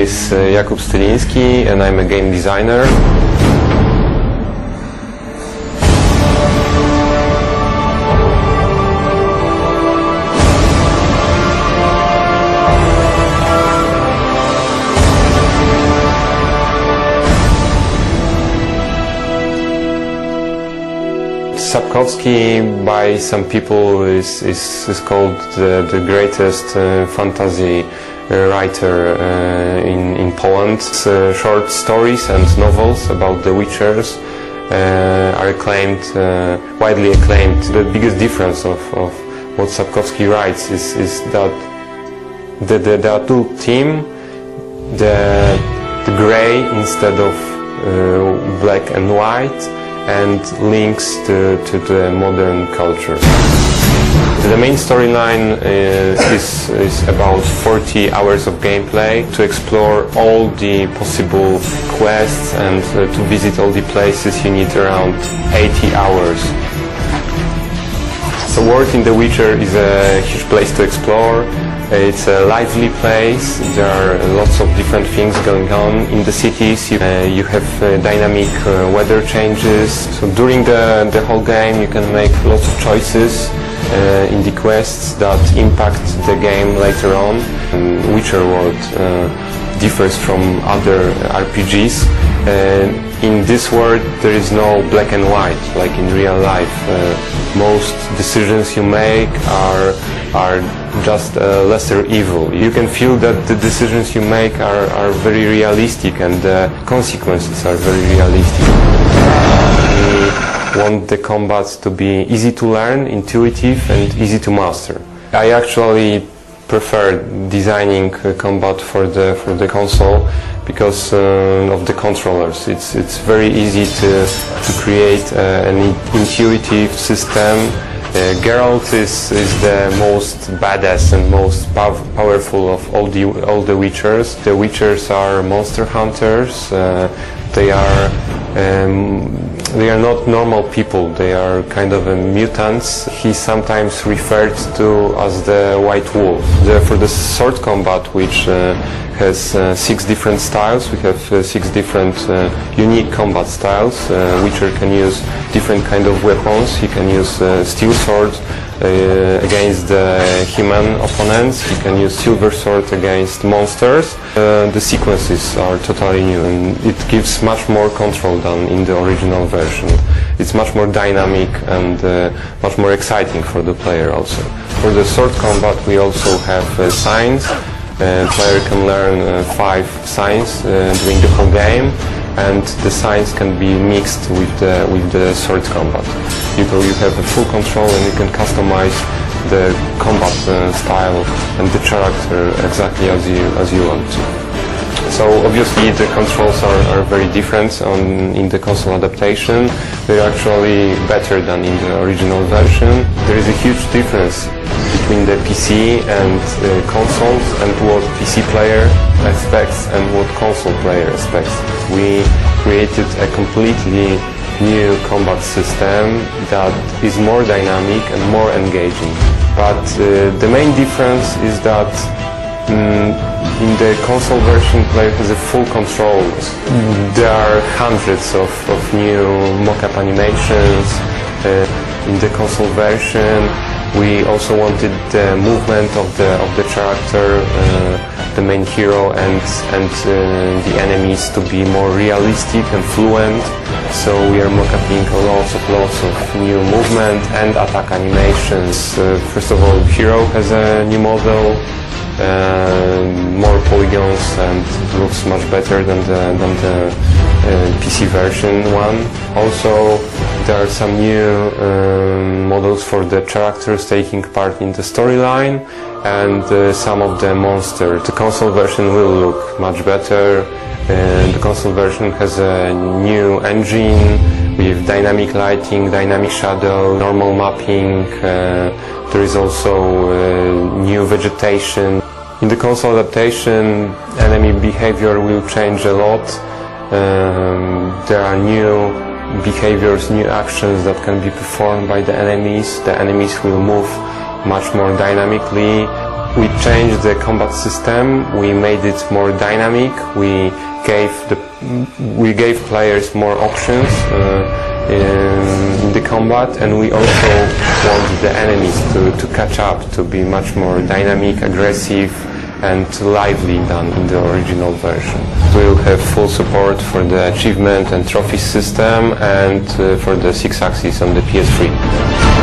is Jakub Stylиньский and I'm a game designer. Sapkowski, by some people, is called the greatest fantasy writer in Poland. Short stories and novels about the Witchers are acclaimed, widely acclaimed. The biggest difference of what Sapkowski writes is that the adult theme, the grey instead of black and white, and links to the modern culture. The main storyline is about 40 hours of gameplay to explore all the possible quests and to visit all the places. You need around 80 hours. So world in The Witcher is a huge place to explore. It's a lively place. There are lots of different things going on in the cities. You have dynamic weather changes. So during the whole game you can make lots of choices in the quests that impact the game later on. Witcher world differs from other RPGs. In this world there is no black and white like in real life. Most decisions you make are just lesser evil. You can feel that the decisions you make are very realistic and the consequences are very realistic. We want the combats to be easy to learn, intuitive and easy to master. I actually prefer designing combat for the console because of the controllers. It's very easy to create an intuitive system. Geralt is the most badass and most powerful of all the Witchers. The Witchers are monster hunters. They are not normal people. They are kind of mutants. He's sometimes referred to as the White Wolf. For the sword combat, which has 6 different styles, we have 6 different unique combat styles. Witcher can use different kind of weapons. He can use steel sword against human opponents. He can use silver sword against monsters. The sequences are totally new and it gives much more control than in the original version. It's much more dynamic and much more exciting for the player also. For the sword combat we also have signs. Player can learn 5 signs during the whole game, and the signs can be mixed with the sword combat. You have a full control and you can customize the combat style and the character exactly as you want to. So obviously the controls are very different in the console adaptation. They're actually better than in the original version. There is a huge difference between the PC and consoles and what PC player expects and what console player expects. We created a completely new combat system that is more dynamic and more engaging. But the main difference is that in the console version, player has a full control. There are hundreds of new mock-up animations. In the console version, we also wanted the movement of the character, the main hero, and the enemies to be more realistic and fluent. So we are mock-upping lots of new movement and attack animations. First of all, hero has a new model. More polygons and looks much better than the PC version one. Also, there are some new models for the characters taking part in the storyline and some of the monsters. The console version will look much better. The console version has a new engine with dynamic lighting, dynamic shadow, normal mapping. There is also new vegetation. In the console adaptation, enemy behavior will change a lot. There are new behaviors, new actions that can be performed by the enemies. The enemies will move much more dynamically. We changed the combat system, we made it more dynamic, we gave players more options in the combat, and we also want the enemies to catch up, to be much more dynamic, aggressive and lively than in the original version. We will have full support for the achievement and trophy system and for the 6 axis on the PS3.